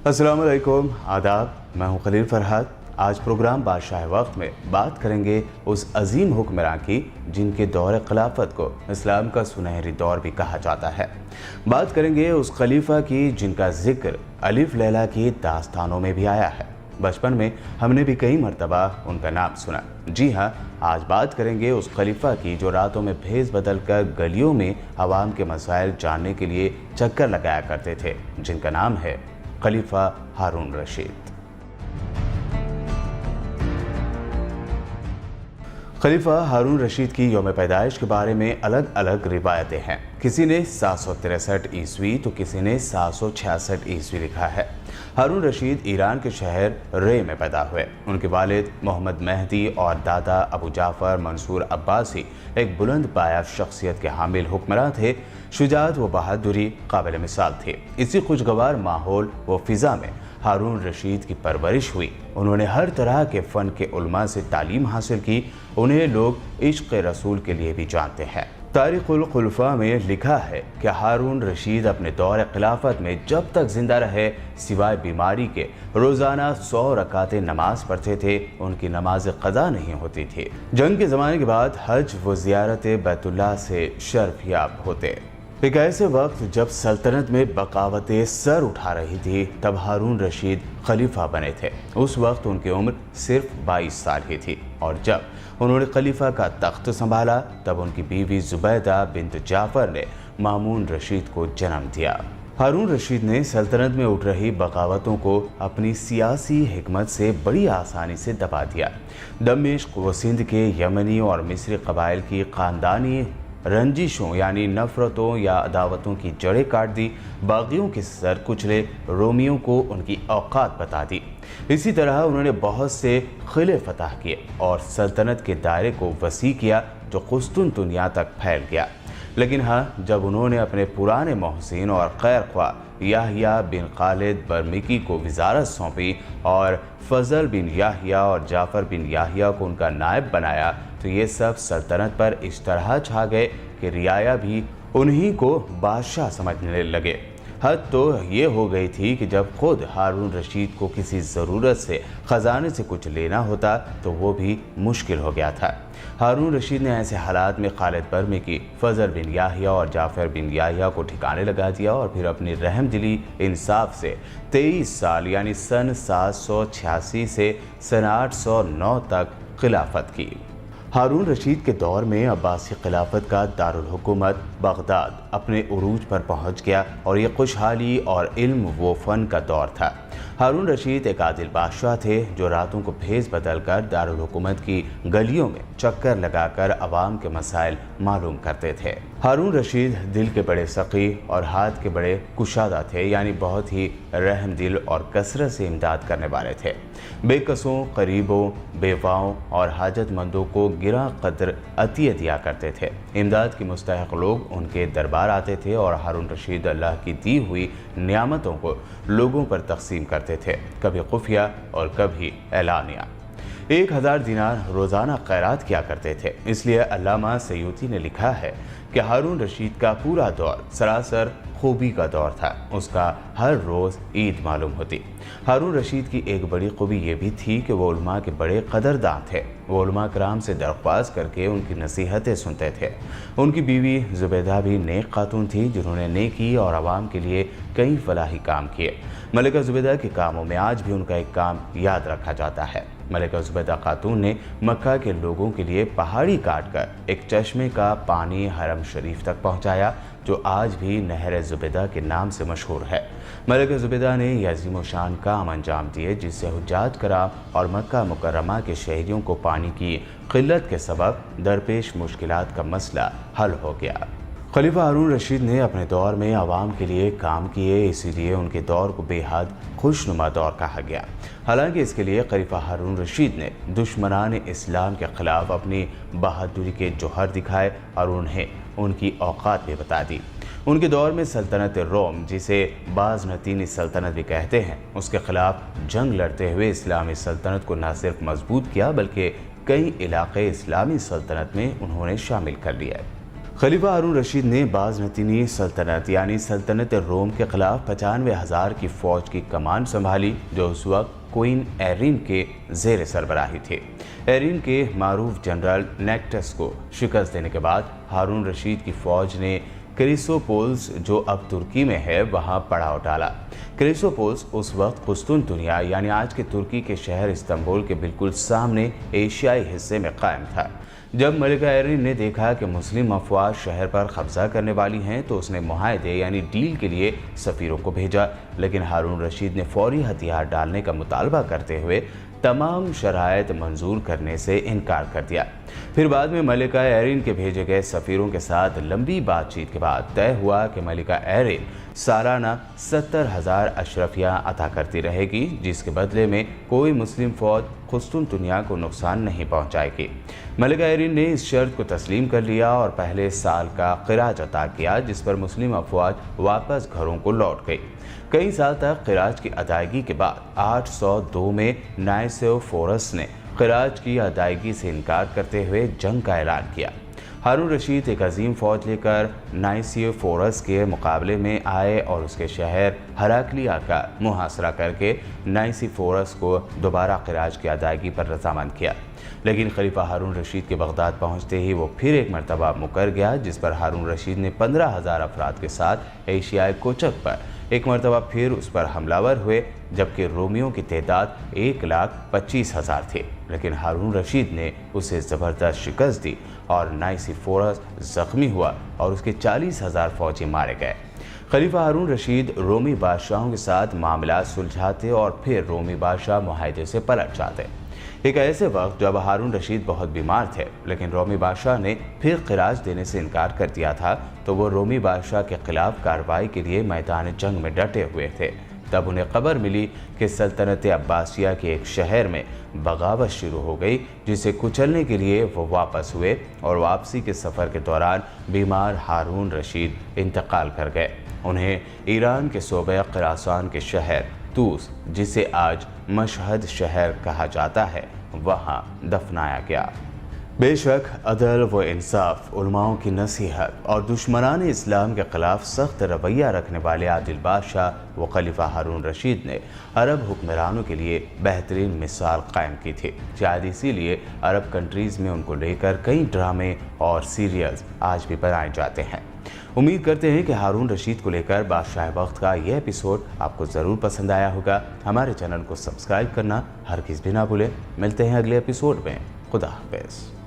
अस्सलाम वालेकुम, आदाब। मैं हूं खलील फरहाद। आज प्रोग्राम बादशाह वक्त में बात करेंगे उस अजीम हुक्मरान की जिनके दौर खिलाफत को इस्लाम का सुनहरी दौर भी कहा जाता है। बात करेंगे उस खलीफा की जिनका जिक्र अलिफ लैला की दास्तानों में भी आया है। बचपन में हमने भी कई मरतबा उनका नाम सुना। जी हाँ, आज बात करेंगे उस खलीफा की जो रातों में भेस बदल कर गलियों में आवाम के मसाइल जानने के लिए चक्कर लगाया करते थे, जिनका नाम है खलीफा हारून रशीद। खलीफा हारून रशीद की यौम पैदाइश के बारे में अलग अलग रिवायतें हैं। किसी ने 763 ईस्वी तो किसी ने 766 ईस्वी लिखा है। हारून रशीद ईरान के शहर रे में पैदा हुए। उनके वालिद मोहम्मद मेहदी और दादा अबू जाफ़र मंसूर अब्बासी एक बुलंद पाया शख्सियत के हामिल हुक्मरान थे। शुजाअत व बहादुरी काबिल मिसाल थे। इसी खुशगवार माहौल व फिज़ा में हारून रशीद की परवरिश हुई। उन्होंने हर तरह के फ़न के उलमा से तालीम हासिल की। उन्हें लोग इश्क़ रसूल के लिए भी जानते हैं। तारीख़ुल खुलफ़ा में लिखा है कि हारून रशीद अपने दौर खिलाफत में जब तक जिंदा रहे सिवाय बीमारी के रोज़ाना 100 रकातें नमाज पढ़ते थे। उनकी नमाज क़ज़ा नहीं होती थी। जंग के ज़माने के बाद हज व ज़ियारत बैतुल्लाह से शर्फ़याब होते। एक ऐसे वक्त जब सल्तनत में बगावतें सर उठा रही थी, तब हारून रशीद खलीफा बने थे। उस वक्त उनकी उम्र सिर्फ 22 साल ही थी और जब उन्होंने खलीफा का तख्त संभाला तब उनकी बीवी जुबैदा बिन्त जाफ़र ने मामून रशीद को जन्म दिया। हारून रशीद ने सल्तनत में उठ रही बगावतों को अपनी सियासी हिकमत से बड़ी आसानी से दबा दिया। दमिश्क व सिंध के यमनी और मिस्री कबाइल की ख़ानदानी रंजिशों यानी नफ़रतों या अदावतों की जड़ें काट दी। बागियों के सर कुचले, रोमियों को उनकी औकात बता दी। इसी तरह उन्होंने बहुत से क़िले फतह किए और सल्तनत के दायरे को वसी किया जो कुस्तुनतुनिया तक फैल गया। लेकिन हाँ, जब उन्होंने अपने पुराने मोहसिन और खैर ख्वाह याहिया बिन खालिद बर्मिकी को वज़ारत सौंपी और फजल बिन याहिया और जाफ़र बिन याहिया को उनका नायब बनाया, तो ये सब सल्तनत पर इस तरह छा गए कि रियाया भी उन्हीं को बादशाह समझने लगे। हद तो ये हो गई थी कि जब खुद हारून रशीद को किसी ज़रूरत से ख़जाने से कुछ लेना होता तो वो भी मुश्किल हो गया था। हारून रशीद ने ऐसे हालात में खालिद बर्मिकी, फजल बिन याहिया और जाफ़र बिन याहिया को ठिकाने लगा दिया और फिर अपनी रहमदिली इंसाफ से 23 साल यानी सन 786 से सन 809 तक खिलाफत की। हारून रशीद के दौर में अब्बासी खिलाफत का दारुल हुकूमत बगदाद अपने उरूज पर पहुंच गया और ये खुशहाली और इल्म व फ़न का दौर था। हारून रशीद एक आदिल बादशाह थे जो रातों को भेस बदल कर दारुल हुकूमत की गलियों में चक्कर लगाकर अवाम के मसाइल मालूम करते थे। हारून रशीद दिल के बड़े सक़ी और हाथ के बड़े कुशादा थे, यानी बहुत ही रहम दिल और कसरत से इमदाद करने वाले थे। बेकसों, करीबों, बेवाओं और हाजतमंदों को गिरा कदर अतिया दिया करते थे। इमदाद की मुस्तहिक़ लोग उनके दरबार आते थे और हारून रशीद अल्लाह की दी हुई नियामतों को लोगों पर तकसीम करते थे, कभी खुफिया और कभी एलानिया। 1000 दिनार रोज़ाना खैरात किया करते थे। इसलिए अल्लामा सयूती ने लिखा है कि हारून रशीद का पूरा दौर सरासर खूबी का दौर था। उसका हर रोज़ ईद मालूम होती। हारून रशीद की एक बड़ी खूबी ये भी थी कि वो उलमा के बड़े कदरदान थे। वो उलमा कराम से दरख्वास्त करके उनकी नसीहतें सुनते थे। उनकी बीवी जुबैदा भी नेक खातून थी जिन्होंने नेकी और आवाम के लिए कई फलाही काम किए। मलिका जुबैदा के कामों में आज भी उनका एक काम याद रखा जाता है। मलिका जुबैदा खातून ने मक्का के लोगों के लिए पहाड़ी काट कर एक चश्मे का पानी हरम शरीफ तक पहुँचाया जो आज भी नहर जुबैदा के नाम से मशहूर है। मलिका जुबैदा ने यह अज़ीम शान काम अंजाम दिए जिससे हुज्जाज कराम और मक्का मुकर्रमा के शहरियों को पानी की क़िल्लत के सबब दरपेश मुश्किलात का मसला हल हो गया। खलीफा हारून रशीद ने अपने दौर में आवाम के लिए काम किए, इसीलिए उनके दौर को बेहद खुशनुमा दौर कहा गया। हालांकि इसके लिए खलीफा हारून रशीद ने दुश्मनान इस्लाम के ख़िलाफ़ अपनी बहादुरी के जौहर दिखाए और उन्हें उनकी औकात भी बता दी। उनके दौर में सल्तनत रोम, जिसे बाज़नतीनी सल्तनत भी कहते हैं, उसके ख़िलाफ़ जंग लड़ते हुए इस्लामी सल्तनत को न सिर्फ मजबूत किया बल्कि कई इलाक़े इस्लामी सल्तनत में उन्होंने शामिल कर लिया। खलीफा हारून रशीद ने बाज़नतीनी सल्तनत यानी सल्तनत रोम के खिलाफ 95,000 की फ़ौज की कमान संभाली, जो उस वक्त क्वीन एरिन के ज़ेर सरबराही थे। एरिन के मारूफ जनरल नेक्टस को शिकस्त देने के बाद हारून रशीद की फ़ौज ने क्रिसोपोल्स, जो अब तुर्की में है, वहां पड़ाव डाला। क्रिसोपोल्स उस वक्त कुस्तुनतुनिया यानी आज के तुर्की के शहर इस्तांबुल के बिल्कुल सामने एशियाई हिस्से में कायम था। जब मलिका एरिन ने देखा कि मुस्लिम अफवाज शहर पर कब्जा करने वाली हैं, तो उसने मुआहदे यानी डील के लिए सफ़ीरों को भेजा, लेकिन हारून रशीद ने फौरी हथियार डालने का मुतालबा करते हुए तमाम शराइत मंजूर करने से इनकार कर दिया। फिर बाद में मलिका एरिन के भेजे गए सफ़ीरों के साथ लंबी बातचीत के बाद तय हुआ कि मलिका एरिन सालाना 70,000 अशरफियाँ अता करती रहेगी, जिसके बदले में कोई मुस्लिम फ़ौज कुस्तुनतुनिया को नुकसान नहीं पहुँचाएगी। मलिका एरिन ने इस शर्त को तस्लीम कर लिया और पहले साल का ख़िराज अता किया, जिस पर मुस्लिम अफवाज वापस घरों को लौट गई। कई साल तक ख़िराज की अदायगी के बाद 802 में नाइसिफोरस ने ख़िराज की अदायगी से इनकार करते हुए जंग का ऐलान किया। हारून रशीद एक अजीम फ़ौज लेकर नाइसिफोरस के मुकाबले में आए और उसके शहर हराक्लिया का मुहासरा करके नाइसिफोरस को दोबारा ख़िराज की अदायगी पर रज़ामंद किया। लेकिन खलीफा हारून रशीद के बगदाद पहुँचते ही वो फिर एक मरतबा मुकर गया, जिस पर हारून रशीद ने 15,000 अफराद के साथ एशियाई कोचक पर एक मरतबा फिर उस पर हमलावर हुए, जबकि रोमियों की तादाद 1,25,000 थी। लेकिन हारून रशीद ने उसे ज़बरदस्त शिकस्त दी और नाइसिफोरस ज़ख्मी हुआ और उसके 40,000 फ़ौजी मारे गए। खलीफा हारून रशीद रोमी बादशाहों के साथ मामला सुलझाते और फिर रोमी बादशाह मुआहदे से पलट जाते। एक ऐसे वक्त जब हारून रशीद बहुत बीमार थे, लेकिन रोमी बादशाह ने फिर ख़िराज देने से इनकार कर दिया था, तो वो रोमी बादशाह के खिलाफ कार्रवाई के लिए मैदान जंग में डटे हुए थे। तब उन्हें खबर मिली कि सल्तनत अब्बासिया के एक शहर में बगावत शुरू हो गई, जिसे कुचलने के लिए वो वापस हुए और वापसी के सफ़र के दौरान बीमार हारून रशीद इंतकाल कर गए। उन्हें ईरान के सूबे खुरासान के शहर तूस, जिसे आज मशहद शहर कहा जाता है, वहाँ दफनाया गया। बेशक अदल व इंसाफ, उलमाओं की नसीहत और दुश्मनान इस्लाम के ख़िलाफ़ सख्त रवैया रखने वाले आदिल बादशाह व खलीफा हारून रशीद ने अरब हुक्मरानों के लिए बेहतरीन मिसाल कायम की थी। शायद इसीलिए अरब कंट्रीज़ में उनको लेकर कई ड्रामे और सीरियल्स आज भी बनाए जाते हैं। उम्मीद करते हैं कि हारून रशीद को लेकर बादशाह वक्त का यह एपिसोड आपको ज़रूर पसंद आया होगा। हमारे चैनल को सब्सक्राइब करना हरगिज़ भी ना भूलें। मिलते हैं अगले एपिसोड में। खुदा हाफ़िज़।